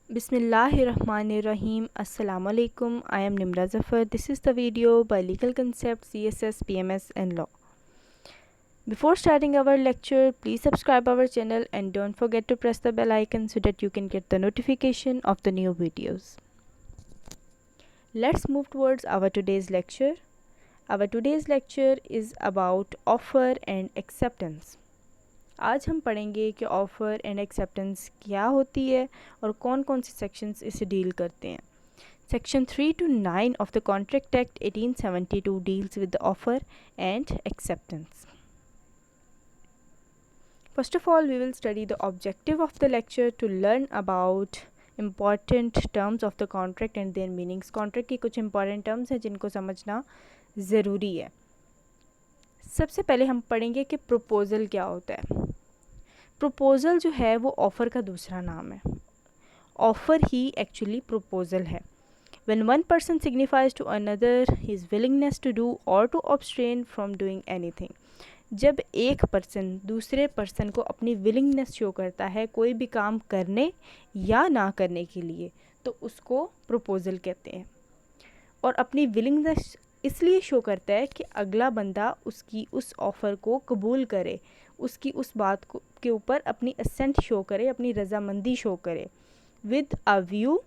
Bismillahirrahmanirrahim. Assalamu alaikum. I am Nimra Zafar. This is the video by Legal Concepts, CSS, PMS and Law. Before starting our lecture, please subscribe our channel and don't forget to press the bell icon so that you can get the notification of the new videos. Let's move towards our today's lecture. Our today's lecture is about offer and acceptance. आज हम पढ़ेंगे कि offer and acceptance क्या होती है और कौन कौन से सेक्शंस इसे डील करते हैं. Section 3 to 9 of the Contract Act 1872 deals with the offer and acceptance. First of all, we will study the objective of the lecture to learn about important terms of the contract and their meanings. Contract की कुछ important terms हैं जिनको समझना ज़रूरी है. सबसे पहले हम पढ़ेंगे कि प्रपोज़ल क्या होता है. प्रपोज़ल जो है वो ऑफ़र का दूसरा नाम है. ऑफ़र ही एक्चुअली प्रपोज़ल है. When one person signifies to another his willingness to do or to abstain from doing anything. जब एक पर्सन दूसरे पर्सन को अपनी विलिंगनेस शो करता है कोई भी काम करने या ना करने के लिए, तो उसको प्रपोज़ल कहते हैं. और अपनी विलिंगनेस इसलिए शो करता है कि अगला बंदा उसकी उस ऑफ़र को कबूल करे, उसकी उस बात को के ऊपर अपनी असेंट शो करे, अपनी रज़ामंदी शो करे, with a view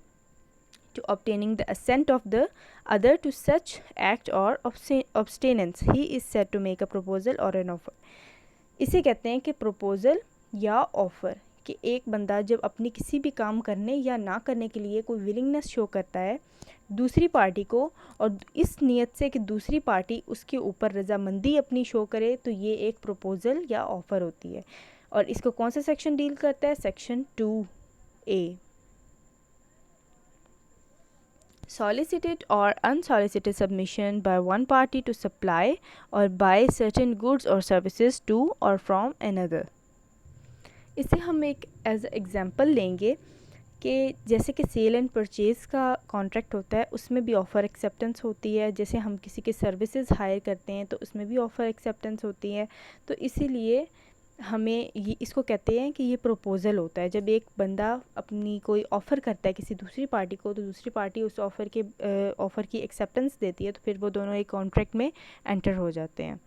to obtaining the assent of the other to such act or abstinence. He is said to make a proposal or an offer. इसे कहते हैं कि प्रपोज़ल या ऑफ़र, कि एक बंदा जब अपनी किसी भी काम करने या ना करने के लिए कोई विलिंगनेस शो करता है दूसरी पार्टी को, और इस नीयत से कि दूसरी पार्टी उसके ऊपर रज़ामंदी अपनी शो करे, तो ये एक प्रपोज़ल या ऑफ़र होती है. और इसको कौन सा सेक्शन डील करता है? Section 2A. Solicited or unsolicited submission by one party to supply or buy certain goods or services to or from another. इसे हम एक एज एग्ज़ाम्पल लेंगे कि जैसे कि सेल एंड परचेज़ का कॉन्ट्रैक्ट होता है, उसमें भी ऑफ़र एक्सेप्टेंस होती है. जैसे हम किसी के सर्विसेज हायर करते हैं तो उसमें भी ऑफ़र एक्सेप्टेंस होती है. तो इसीलिए हमें ये इसको कहते हैं कि ये प्रपोज़ल होता है. जब एक बंदा अपनी कोई ऑफ़र करता है किसी दूसरी पार्टी को, तो दूसरी पार्टी उस ऑफ़र की एक्सेप्टेंस देती है, तो फिर वो दोनों एक कॉन्ट्रैक्ट में एंटर हो जाते हैं.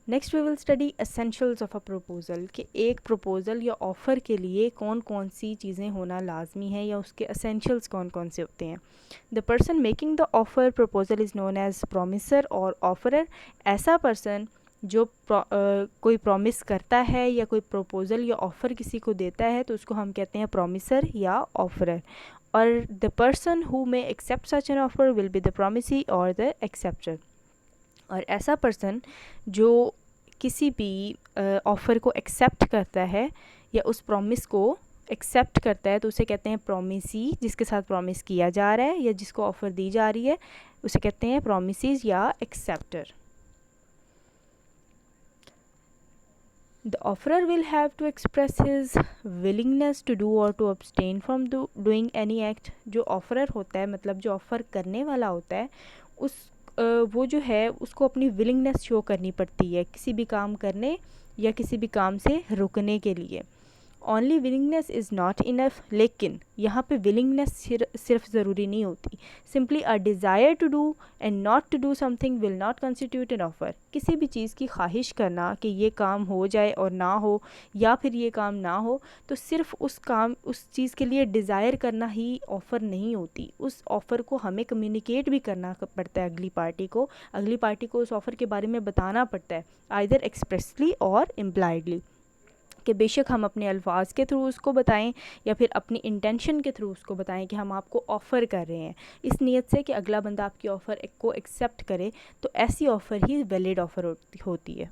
Next we will study essentials of a proposal, कि एक प्रपोज़ल या ऑफ़र के लिए कौन कौन सी चीज़ें होना लाजमी है या उसके एसेंशियल्स कौन कौन से होते हैं. The person making the offer proposal is known as promisor और ऑफरर. ऐसा पर्सन जो कोई प्रॉमिस करता है या कोई प्रपोज़ल या ऑफ़र किसी को देता है, तो उसको हम कहते हैं प्रॉमिसर या ऑफरर. और the person who may accept such an offer will be the promisee और द एक्सेप्टर. और ऐसा पर्सन जो किसी भी ऑफ़र को एक्सेप्ट करता है या उस प्रॉमिस को एक्सेप्ट करता है, तो उसे कहते हैं प्रॉमिसी. जिसके साथ प्रॉमिस किया जा रहा है या जिसको ऑफ़र दी जा रही है उसे कहते हैं प्रॉमिसीज या acceptor. The offerer will have to express his willingness to do or to abstain from doing any act. जो ऑफ़रर होता है, मतलब जो ऑफ़र करने वाला होता है, वो जो है उसको अपनी विलिंगनेस शो करनी पड़ती है किसी भी काम करने या किसी भी काम से रुकने के लिए. Only willingness is not enough. लेकिन यहाँ पे विलिंगनेस सिर्फ ज़रूरी नहीं होती. Simply a desire to do and not to do something will not constitute an offer. किसी भी चीज़ की ख्वाहिश करना कि ये काम हो जाए और ना हो, या फिर ये काम ना हो, तो सिर्फ उस चीज़ के लिए डिज़ायर करना ही ऑफ़र नहीं होती. उस ऑफ़र को हमें कम्युनिकेट भी करना पड़ता है अगली पार्टी को उस ऑफ़र के बारे में बताना पड़ता है, आइदर एक्सप्रेसली और इम्प्लाइडली, कि बेशक हम अपने अल्फाज के थ्रू उसको बताएं या फिर अपनी इंटेंशन के थ्रू उसको बताएं कि हम आपको ऑफ़र कर रहे हैं इस नीयत से कि अगला बंदा आपकी ऑफ़र को एक्सेप्ट करे. तो ऐसी ऑफ़र ही वैलिड ऑफ़र होती है.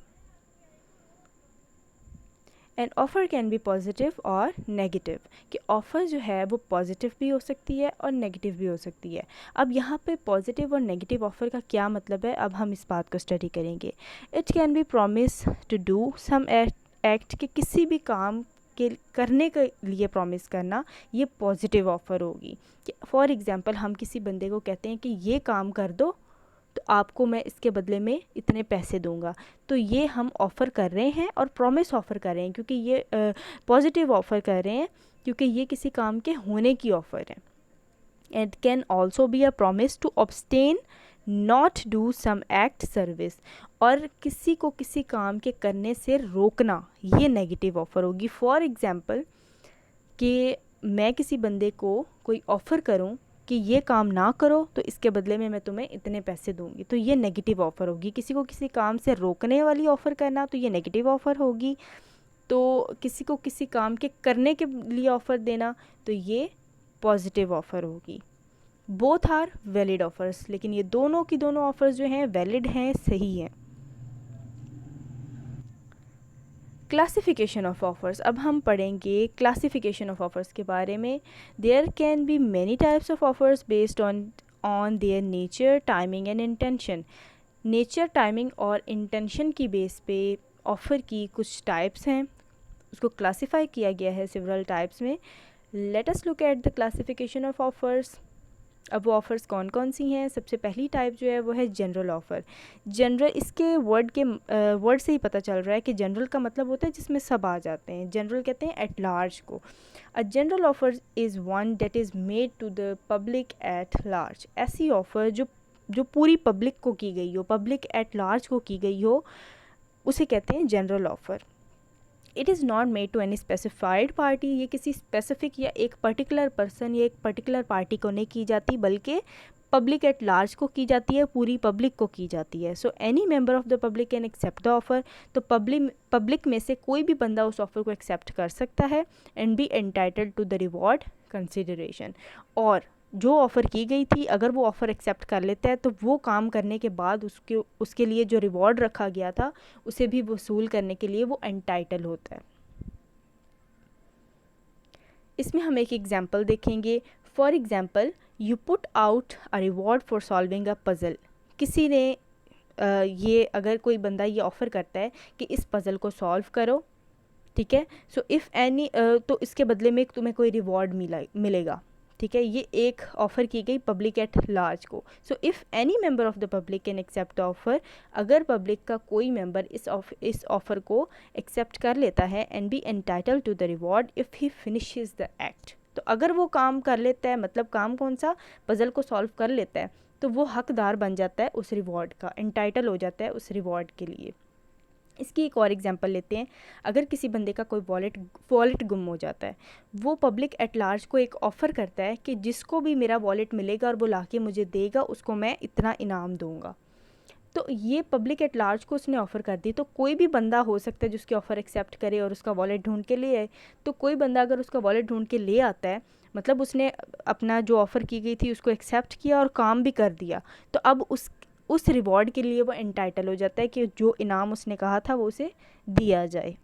And offer can B positive और नेगेटिव, कि ऑफ़र जो है वो पॉजिटिव भी हो सकती है और नेगेटिव भी हो सकती है. अब यहाँ पे पॉजिटिव और नेगेटिव ऑफ़र का क्या मतलब है, अब हम इस बात को स्टडी करेंगे. It can be promise to do some act, कि किसी भी काम के करने के लिए प्रॉमिस करना, ये पॉजिटिव ऑफ़र होगी. कि फॉर एग्ज़ाम्पल हम किसी बंदे को कहते हैं कि ये काम कर दो तो आपको मैं इसके बदले में इतने पैसे दूंगा, तो ये हम ऑफ़र कर रहे हैं और प्रॉमिस ऑफ़र कर रहे हैं, क्योंकि ये पॉजिटिव ऑफ़र कर रहे हैं क्योंकि ये किसी काम के होने की ऑफ़र है। It can also be a promise to abstain not do some act service, और किसी को किसी काम के करने से रोकना, ये नेगेटिव ऑफ़र होगी। फॉर एग्ज़ाम्पल कि मैं किसी बंदे को कोई ऑफ़र करूं कि ये काम ना करो तो इसके बदले में मैं तुम्हें इतने पैसे दूंगी, तो ये नेगेटिव ऑफ़र होगी। किसी को किसी काम से रोकने वाली ऑफ़र करना, तो ये नेगेटिव ऑफ़र होगी। तो किसी को किसी काम के करने के लिए ऑफ़र देना, तो ये पॉजिटिव ऑफ़र होगी। बोथ आर वैलिड ऑफ़र्स, लेकिन ये दोनों की दोनों ऑफ़र्स जो हैं वैलिड हैं, सही हैं। क्लासिफिकेशन ऑफ ऑफ़र्स, अब हम पढ़ेंगे क्लासिफिकेशन ऑफ ऑफ़र्स के बारे में। There can be many types of offers based on their nature, timing and intention. Nature, timing और इंटेंशन की बेस पे ऑफ़र की कुछ टाइप्स हैं, उसको क्लासीफाई किया गया है सेवरल टाइप्स में। Let us look at the classification of offers. अब वो ऑफ़र्स कौन कौन सी हैं। सबसे पहली टाइप जो है वो है जनरल ऑफ़र। जनरल, इसके वर्ड से ही पता चल रहा है कि जनरल का मतलब होता है जिसमें सब आ जाते हैं। जनरल कहते हैं एट लार्ज को। A general offer is one that is made to the public at large. ऐसी ऑफ़र जो पूरी पब्लिक को की गई हो, पब्लिक एट लार्ज को की गई हो, उसे कहते हैं general offer. It is not made to any specified party. ये किसी स्पेसिफिक या एक पर्टिकुलर पर्सन या एक पर्टिकुलर पार्टी को नहीं की जाती, बल्कि पब्लिक एट लार्ज को की जाती है, पूरी पब्लिक को की जाती है। So any member of the public can accept the offer. तो पब्लिक में से कोई भी बंदा उस ऑफ़र को एक्सेप्ट कर सकता है and be entitled to the reward consideration. और जो ऑफ़र की गई थी, अगर वो ऑफ़र एक्सेप्ट कर लेता है तो वो काम करने के बाद उसके लिए जो रिवॉर्ड रखा गया था उसे भी वसूल करने के लिए वो एंटाइटल होता है। इसमें हम एक एग्जांपल देखेंगे। For example, you put out a reward for solving a puzzle. किसी ने ये अगर कोई बंदा ये ऑफ़र करता है कि इस पज़ल को सॉल्व करो, ठीक है। सो इफ़ एनी, तो इसके बदले में तुम्हें कोई रिवॉर्ड मिलेगा, ठीक है। ये एक ऑफ़र की गई पब्लिक एट लार्ज को। So if any member of the public can accept the offer, अगर पब्लिक का कोई मेंबर इस ऑफ़र को एक्सेप्ट कर लेता है and be entitled to the reward if he finishes the act. तो अगर वो काम कर लेता है, मतलब काम कौन सा, पज़ल को सॉल्व कर लेता है, तो वो हकदार बन जाता है उस रिवॉर्ड का, एंटाइटल हो जाता है उस रिवॉर्ड के लिए। इसकी एक और एग्जांपल लेते हैं। अगर किसी बंदे का कोई वॉलेट गुम हो जाता है, वो पब्लिक एट लार्ज को एक ऑफ़र करता है कि जिसको भी मेरा वॉलेट मिलेगा और वो लाके मुझे देगा, उसको मैं इतना इनाम दूंगा। तो ये पब्लिक एट लार्ज को उसने ऑफ़र कर दी। तो कोई भी बंदा हो सकता है जिसकी ऑफ़र एक्सेप्ट करे और उसका वॉलेट ढूंढ के ले आए। तो कोई बंदा अगर उसका वॉलेट ढूंढ के ले आता है, मतलब उसने अपना जो ऑफ़र की गई थी उसको एक्सेप्ट किया और काम भी कर दिया, तो अब उस रिवॉर्ड के लिए वो एंटाइटल हो जाता है कि जो इनाम उसने कहा था वो उसे दिया जाए।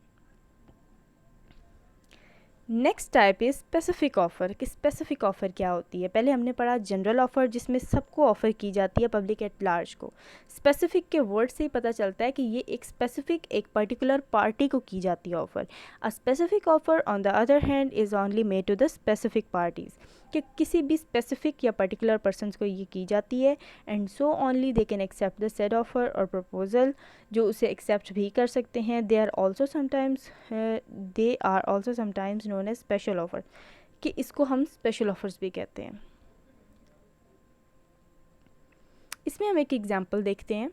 Next type is specific offer. कि स्पेसिफिक ऑफ़र क्या होती है। पहले हमने पढ़ा जनरल ऑफ़र, जिसमें सबको ऑफ़र की जाती है, पब्लिक एट लार्ज को। स्पेसिफिक के वर्ड से ही पता चलता है कि ये एक स्पेसिफिक, एक पर्टिकुलर पार्टी को की जाती है offer. A specific offer on the other hand is only made to the specific parties. कि किसी भी स्पेसिफिक या पर्टिकुलर पर्सनस को ये की जाती है, and so only they can accept the said offer और प्रपोजल, जो उसे एक्सेप्ट भी कर सकते हैं। They are also sometimes known as special offer. कि इसको हम स्पेशल ऑफ़र्स भी कहते हैं। इसमें हम एक एग्जांपल देखते हैं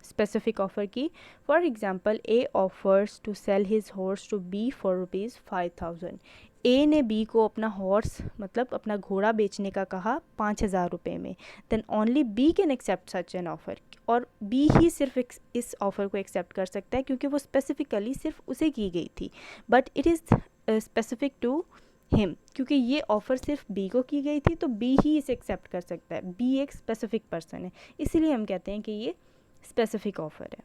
स्पेसिफिक ऑफ़र की। For example, A offers to sell his horse to B for ₹5,000। A ने बी को अपना हॉर्स, मतलब अपना घोड़ा बेचने का कहा 5,000 रुपये में। Then only B can accept such an offer. और बी ही सिर्फ इस ऑफ़र को एक्सेप्ट कर सकता है क्योंकि वो स्पेसिफिकली सिर्फ उसे की गई थी। But it is specific to him, क्योंकि ये ऑफ़र सिर्फ बी को की गई थी, तो बी ही इसे एक्सेप्ट कर सकता है। बी एक स्पेसिफिक पर्सन है, इसीलिए हम कहते हैं कि ये स्पेसिफिक ऑफ़र है।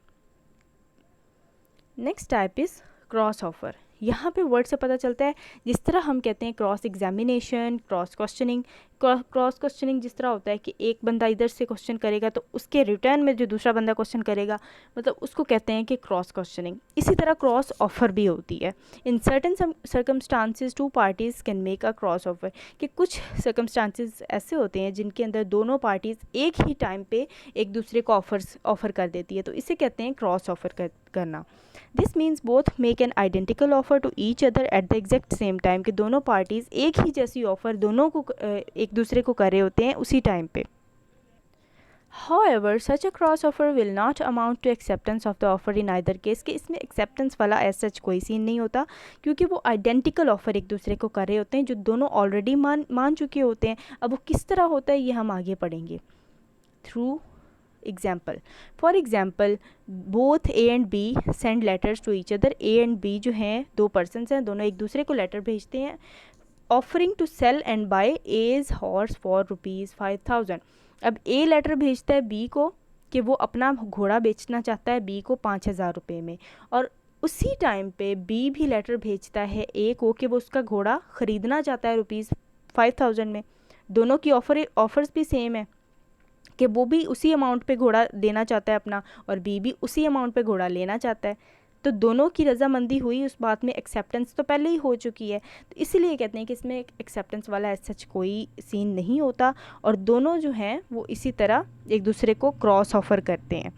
Next type is cross offer. यहाँ पे वर्ड से पता चलता है, जिस तरह हम कहते हैं cross examination, cross questioning. Cross questioning जिस तरह होता है कि एक बंदा इधर से क्वेश्चन करेगा तो उसके रिटर्न में जो दूसरा बंदा क्वेश्चन करेगा, मतलब उसको कहते हैं कि क्रॉस क्वेश्चनिंग। इसी तरह क्रॉस ऑफ़र भी होती है। In certain circumstances two parties can make a cross offer. कि कुछ सर्कमस्टांसिस ऐसे होते हैं जिनके अंदर दोनों पार्टीज़ एक ही टाइम पे एक दूसरे को ऑफ़र कर देती है, तो इसे कहते हैं क्रॉस ऑफ़र करना। This means both make an identical offer to each other at the exact same time, कि दोनों पार्टीज़ एक ही जैसी ऑफ़र दोनों को एक दूसरे को कर रहे होते हैं उसी टाइम पे. However, such a cross offer will not amount to acceptance of the offer in either case, कि इसमें acceptance वाला as such कोई सीन नहीं होता, क्योंकि वो identical offer एक दूसरे को कर रहे होते हैं जो दोनों already मान चुके होते हैं. अब वो किस तरह होता है ये हम आगे पढ़ेंगे through example. For example, both A and B send letters to each other. A and B जो हैं दो persons हैं, दोनों एक दूसरे को letter भेजते हैं offering to sell and buy A's horse for ₹5,000. अब A लेटर भेजता है B को कि वो अपना घोड़ा बेचना चाहता है B को 5,000 रुपये में, और उसी टाइम पे B भी लेटर भेजता है A को कि वो उसका घोड़ा ख़रीदना चाहता है ₹5,000 में. दोनों की ऑफ़र्स भी सेम है कि वो भी उसी अमाउंट पे घोड़ा देना चाहता है अपना, और B भी उसी अमाउंट पे घोड़ा लेना चाहता है. तो दोनों की रजामंदी हुई उस बात में, एक्सेप्टेंस तो पहले ही हो चुकी है, तो इसीलिए कहते हैं कि इसमें एक्सेप्टेंस वाला एज सच कोई सीन नहीं होता, और दोनों जो हैं वो इसी तरह एक दूसरे को क्रॉस ऑफ़र करते हैं.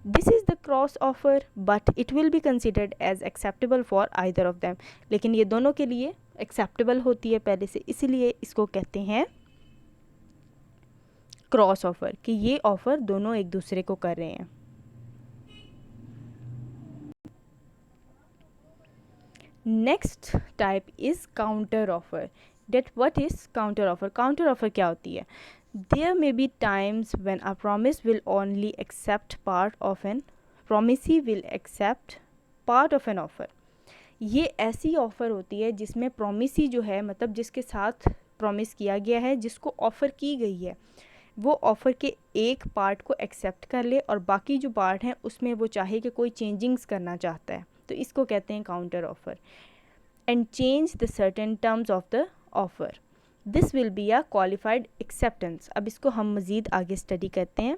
This is the cross offer but it will be considered as acceptable for either of them, लेकिन ये दोनों के लिए एक्सेप्टेबल होती है पहले से, इसीलिए इसको कहते हैं क्रॉस ऑफ़र, कि ये ऑफ़र दोनों एक दूसरे को कर रहे हैं. Next type is counter offer. That what is counter offer? Counter offer क्या होती है? There may be times when a promise will only accept part of an promisee will accept part of an offer. ये ऐसी offer होती है जिसमें promisee जो है, मतलब जिसके साथ प्रॉमिस किया गया है, जिसको ऑफ़र की गई है, वो ऑफ़र के एक पार्ट को एक्सेप्ट कर ले और बाकी जो पार्ट हैं उसमें वो चाहे कि कोई चेंजिंग्स करना चाहता है, तो इसको कहते हैं counter offer. And change the certain terms of the offer, this will be a qualified acceptance. अब इसको हम मज़ीद आगे स्टडी करते हैं.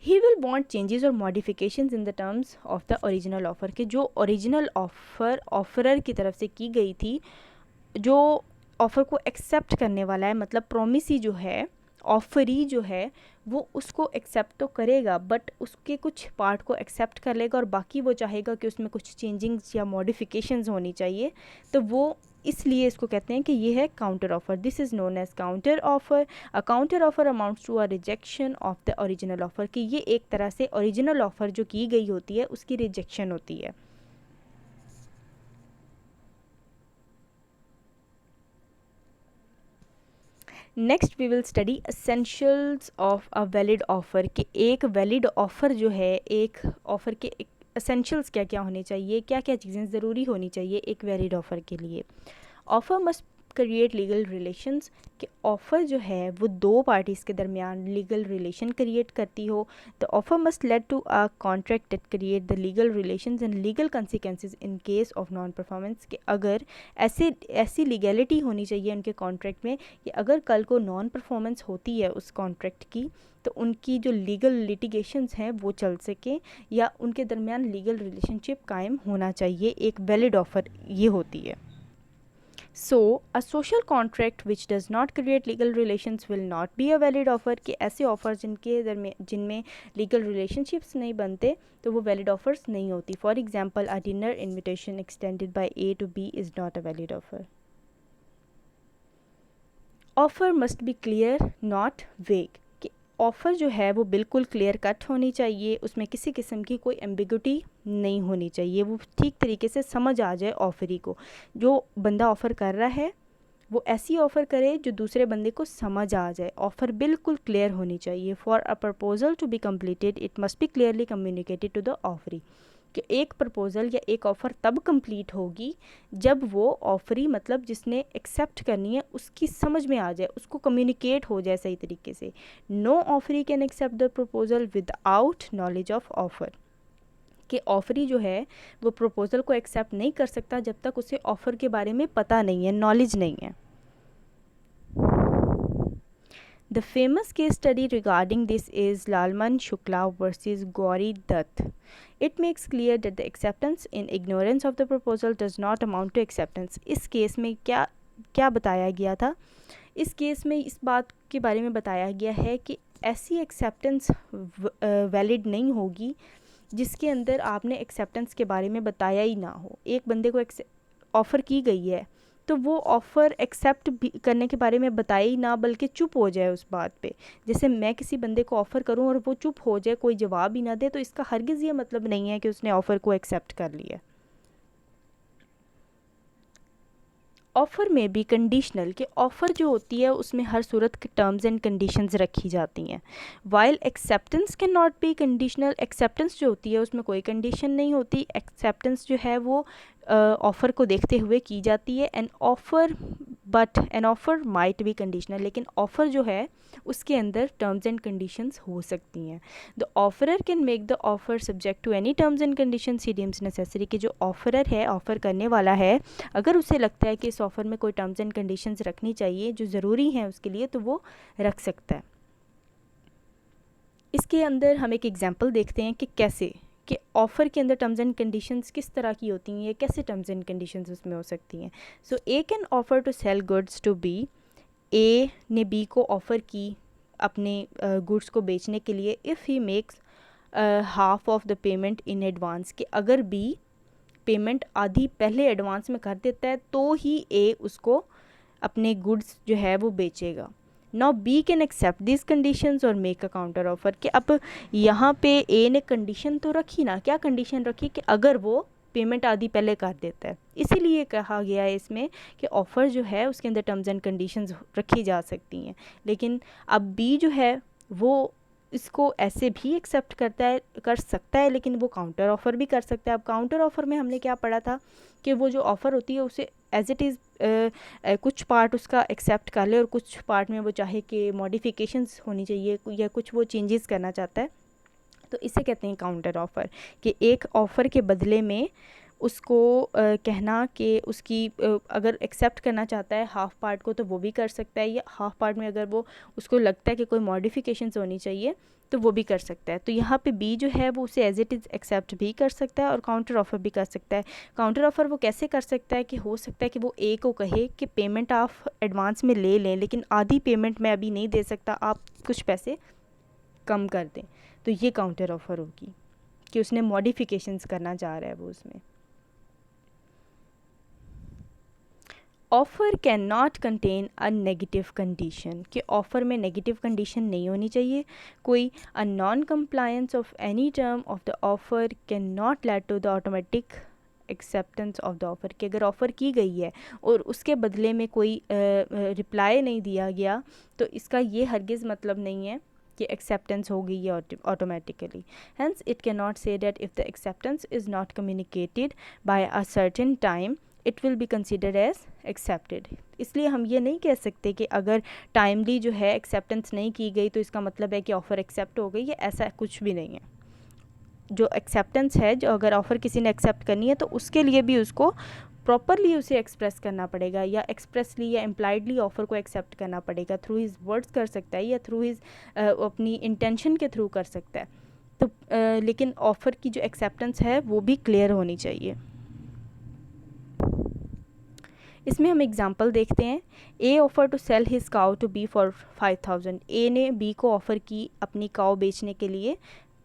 ही विल वांट चेंजेस और modifications in the terms of the original offer, के जो ओरिजिनल ऑफ़र ऑफ़रर की तरफ से की गई थी, जो ऑफ़र को एक्सेप्ट करने वाला है, मतलब प्रोमिसी जो है, ऑफरी जो है, वो उसको एक्सेप्ट तो करेगा बट उसके कुछ पार्ट को एक्सेप्ट कर लेगा और बाकी वो चाहेगा कि उसमें कुछ चेंजिंग्स या मॉडिफिकेशंस होनी चाहिए, तो वो इसलिए इसको कहते हैं कि ये है counter offer. This is known as counter offer. A counter offer amounts to a rejection of the original offer, कि ये एक तरह से ओरिजिनल ऑफ़र जो की गई होती है उसकी रिजेक्शन होती है. Next we will study essentials of a valid offer, कि एक वैलिड ऑफ़र जो है, एक ऑफ़र के एसेंशियल्स क्या क्या होने चाहिए, क्या क्या चीज़ें ज़रूरी होनी चाहिए एक वैलिड ऑफ़र के लिए. Offer must create legal relations, कि ऑफ़र जो है वो दो पार्टीज़ के दरमियान लीगल रिलेशन क्रिएट करती हो. The offer must lead to a contract that create the legal relations and legal consequences in case of non performance, कि अगर ऐसी लीगैलिटी होनी चाहिए उनके कॉन्ट्रैक्ट में कि अगर कल को नॉन परफॉर्मेंस होती है उस कॉन्ट्रैक्ट की, तो उनकी जो लीगल लिटिगेशंस हैं वो चल सकें या उनके दरमियान लीगल रिलेशनशिप कायम होना चाहिए. एक वैलिड ऑफ़र ये होती है. So, a social contract which does not create legal relations will not be a valid offer, कि ऐसे ऑफ़र्स जिनमें लीगल रिलेशनशिप्स नहीं बनते तो वो वैलिड ऑफ़र्स नहीं होती. For example, a dinner invitation extended by A to B is not a valid offer. Offer must be clear not वेग, कि ऑफ़र जो है वो बिल्कुल क्लियर कट होनी चाहिए, उसमें किसी किस्म की कोई एम्बिगुटी नहीं होनी चाहिए, वो ठीक तरीके से समझ आ जाए ऑफ़री को. जो बंदा ऑफ़र कर रहा है वो ऐसी ऑफ़र करे जो दूसरे बंदे को समझ आ जाए. ऑफ़र बिल्कुल क्लियर होनी चाहिए. For a proposal to be completed it must be clearly communicated to the offeree, कि एक प्रपोज़ल या एक ऑफ़र तब कंप्लीट होगी जब वो ऑफरी, मतलब जिसने एक्सेप्ट करनी है, उसकी समझ में आ जाए, उसको कम्युनिकेट हो जाए सही तरीके से. No offeree can accept the proposal without knowledge of offer, कि ऑफरी जो है वो प्रपोज़ल को एक्सेप्ट नहीं कर सकता जब तक उसे ऑफ़र के बारे में पता नहीं है, नॉलेज नहीं है. The famous case study regarding this is Lalman Shukla versus Gauri Dutt. It makes clear that the acceptance in ignorance of the proposal does not amount to acceptance. इस केस में क्या बताया गया था? इस केस में इस बात के बारे में बताया गया है कि ऐसी एक्सेप्टेंस वैलिड नहीं होगी जिसके अंदर आपने एक्सेप्टेंस के बारे में बताया ही ना हो। एक बंदे को ऑफ़र की गई है तो वो ऑफ़र एक्सेप्ट भी करने के बारे में बताए ही ना, बल्कि चुप हो जाए उस बात पे। जैसे मैं किसी बंदे को ऑफ़र करूं और वो चुप हो जाए, कोई जवाब ही ना दे, तो इसका हरगिज़ ये मतलब नहीं है कि उसने ऑफ़र को एक्सेप्ट कर लिया। ऑफ़र में भी कंडीशनल, कि ऑफ़र जो होती है उसमें हर सूरत के टर्म्स एंड कंडीशंस रखी जाती हैं। While acceptance can not be conditional, acceptance जो होती है उसमें कोई कंडीशन नहीं होती। एक्सेप्टेंस जो है वो ऑफ़र को देखते हुए की जाती है। N offer might be conditional, लेकिन ऑफ़र जो है उसके अंदर टर्म्स एंड कंडीशंस हो सकती हैं। The offeror can make the offer subject to any terms and conditions he deems necessary, कि जो ऑफरर है, ऑफ़र करने वाला है, अगर उसे लगता है कि इस ऑफ़र में कोई टर्म्स एंड कंडीशंस रखनी चाहिए जो ज़रूरी हैं उसके लिए, तो वो रख सकता है। इसके अंदर हम एक एग्जांपल देखते हैं कि कैसे, कि ऑफ़र के अंदर टर्म्स एंड कंडीशंस किस तरह की होती हैं, कैसे टर्म्स एंड कंडीशंस उसमें हो सकती हैं। So A can offer to sell goods to B, A ने बी को ऑफ़र की अपने गुड्स को बेचने के लिए, if he makes half of the payment in advance, कि अगर बी पेमेंट आधी पहले एडवांस में कर देता है तो ही ए उसको अपने गुड्स जो है वो बेचेगा। Now B can accept this conditions और मेक अ काउंटर ऑफर, कि अब यहाँ पे ए ने कंडीशन तो रखी ना, क्या कंडीशन रखी, कि अगर वो पेमेंट आधी पहले कर देता है। इसीलिए कहा गया है इसमें कि ऑफ़र जो है उसके अंदर टर्म्स एंड कंडीशंस रखी जा सकती हैं, लेकिन अब बी जो है वो इसको ऐसे भी एक्सेप्ट कर सकता है, लेकिन वो काउंटर ऑफ़र भी कर सकता है। अब काउंटर ऑफ़र में हमने क्या पढ़ा था कि वो जो ऑफ़र होती है उसे एज इट इज़ कुछ पार्ट उसका एक्सेप्ट कर ले और कुछ पार्ट में वो चाहे कि मॉडिफिकेशंस होनी चाहिए या कुछ वो चेंजेस करना चाहता है, तो इसे कहते हैं काउंटर ऑफ़र। कि एक ऑफ़र के बदले में उसको कहना कि उसकी अगर एक्सेप्ट करना चाहता है हाफ़ पार्ट को तो वो भी कर सकता है, या हाफ़ पार्ट में अगर वो उसको लगता है कि कोई मॉडिफिकेशंस होनी चाहिए तो वो भी कर सकता है। तो यहाँ पे बी जो है वो उसे एज इट इज़ एक्सेप्ट भी कर सकता है और काउंटर ऑफ़र भी कर सकता है। काउंटर ऑफ़र वो कैसे कर सकता है, कि हो सकता है कि वो ए को कहे कि पेमेंट आप एडवांस में ले लें, लेकिन आधी पेमेंट मैं अभी नहीं दे सकता, आप कुछ पैसे कम कर दें। तो ये काउंटर ऑफ़र होगी कि उसने मॉडिफिकेशंस करना चाह रहा है वो उसमें। Offer can not contain a negative condition, कि ऑफ़र में नेगेटिव कंडीशन नहीं होनी चाहिए कोई। A non compliance of any term of the offer can not lead to the automatic acceptance of the offer, कि अगर ऑफ़र की गई है और उसके बदले में कोई रिप्लाई नहीं दिया गया तो इसका ये हरगिज़ मतलब नहीं है कि एक्सेप्टेंस हो गई है automatically. Hence it can not say that if the acceptance is not communicated by a certain time it will be considered as accepted. इसलिए हम ये नहीं कह सकते कि अगर टाइमली जो है एक्सेप्टेंस नहीं की गई तो इसका मतलब है कि ऑफ़र एक्सेप्ट हो गई है, ऐसा कुछ भी नहीं है। जो एक्सेप्टेंस है, जो अगर ऑफ़र किसी ने एक्सेप्ट करनी है तो उसके लिए भी उसको प्रॉपरली उसे एक्सप्रेस करना पड़ेगा, या एक्सप्रेसली या इम्प्लाइडली ऑफ़र को एक्सेप्ट करना पड़ेगा। थ्रू हिज वर्ड्स कर सकता है या थ्रू हिज अपनी इंटेंशन के थ्रू कर सकता है। तो लेकिन ऑफ़र की जो एक्सेप्टेंस है वो भी क्लियर होनी चाहिए। इसमें हम एग्जांपल देखते हैं। A offer to sell his cow to B for 5000, A ने बी को ऑफ़र की अपनी काउ बेचने के लिए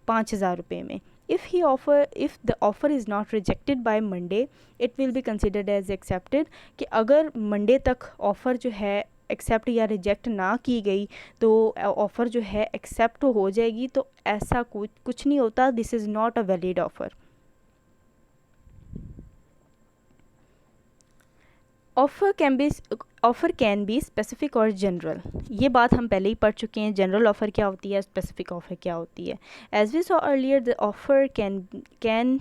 5000 रुपये में। If the offer is not rejected by Monday it will be considered as accepted, कि अगर मंडे तक ऑफ़र जो है एक्सेप्ट या रिजेक्ट ना की गई तो ऑफ़र जो है एक्सेप्ट हो जाएगी। तो ऐसा कुछ नहीं होता, this is not a valid offer. Offer can be specific और जनरल। ये बात हम पहले ही पढ़ चुके हैं, जनरल ऑफ़र क्या होती है, स्पेसिफिक ऑफ़र क्या होती है। As we saw earlier the offer can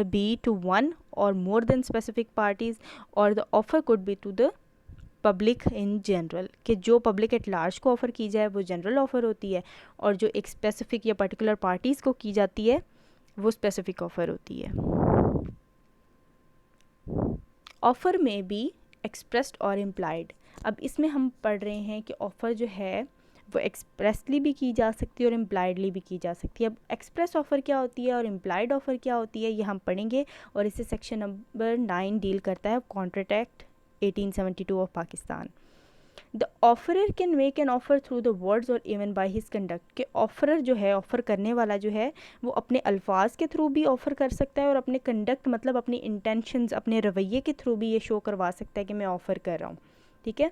be to one और मोर देन स्पेसिफिक पार्टीज़, और the offer could be to the public in general, कि जो पब्लिक एट लार्ज को ऑफ़र की जाए वो जनरल ऑफ़र होती है, और जो एक स्पेसिफिक या पर्टिकुलर पार्टीज़ को की जाती है वो स्पेसिफिक ऑफ़र होती है। ऑफ़र में भी एक्सप्रेस्ड और इम्प्लाइड। अब इसमें हम पढ़ रहे हैं कि ऑफ़र जो है वो एक्सप्रेसली भी की जा सकती है और इम्प्लाइडली भी की जा सकती है। अब एक्सप्रेस ऑफ़र क्या होती है और इम्प्लाइड ऑफ़र क्या होती है ये हम पढ़ेंगे, और इसे सेक्शन नंबर 9 डील करता है, contract act 1872 of Pakistan. The offeror can make an offer through the words और इवन बाय हिज कंडक्ट, कि ऑफरर जो है, ऑफ़र करने वाला जो है, वो अपने अल्फाज के थ्रू भी ऑफ़र कर सकता है और अपने कंडक्ट मतलब अपनी इंटेंशंस, अपने रवैये के थ्रू भी ये शो करवा सकता है कि मैं ऑफ़र कर रहा हूँ, ठीक है।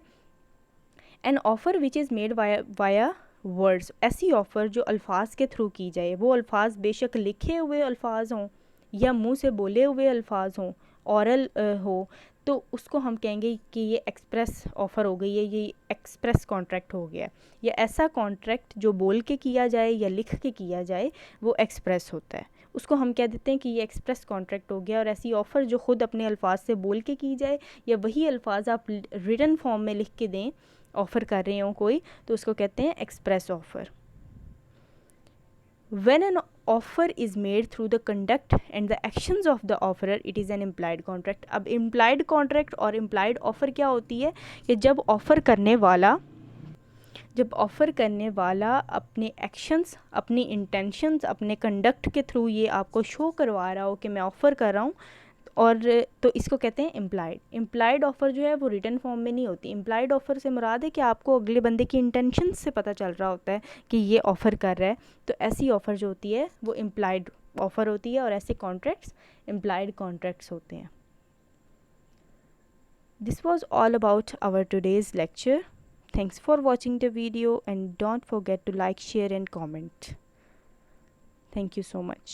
N offer which is made via words, ऐसी ऑफ़र जो अल्फाज के थ्रू की जाए, वो अल्फाज बेशक लिखे हुए अल्फाज हों या मुंह से बोले हुए अल्फाज हों, औरल हो, तो उसको हम कहेंगे कि ये एक्सप्रेस ऑफ़र हो गई है, ये एक्सप्रेस कॉन्ट्रैक्ट हो गया। या ऐसा कॉन्ट्रैक्ट जो बोल के किया जाए या लिख के किया जाए वो एक्सप्रेस होता है, उसको हम कह देते हैं कि ये एक्सप्रेस कॉन्ट्रैक्ट हो गया। और ऐसी ऑफ़र जो ख़ुद अपने अल्फाज से बोल के की जाए या वही अल्फाज आप रिटन फॉर्म में लिख के दें, ऑफ़र कर रहे हो कोई, तो उसको कहते हैं express offer. When an offer is made through the conduct and the actions of the offerer, it is an implied contract। अब implied contract और implied offer क्या होती है कि जब ऑफ़र करने वाला अपने एक्शंस, अपनी इंटेंशंस, अपने कंडक्ट के थ्रू ये आपको शो करवा रहा हो कि मैं ऑफ़र कर रहा हूँ, और तो इसको कहते हैं इम्प्लाइड ऑफ़र जो है वो रिटन फॉर्म में नहीं होती। इम्प्लाइड ऑफ़र से मुराद है कि आपको अगले बंदे की इंटेंशन से पता चल रहा होता है कि ये ऑफ़र कर रहा है, तो ऐसी ऑफ़र जो होती है वो इम्प्लाइड ऑफ़र होती है और ऐसे कॉन्ट्रैक्ट्स इम्प्लाइड कॉन्ट्रैक्ट्स होते हैं। This was all about our today's lecture. Thanks for watching the video and don't forget to like, share and comment. Thank you so much.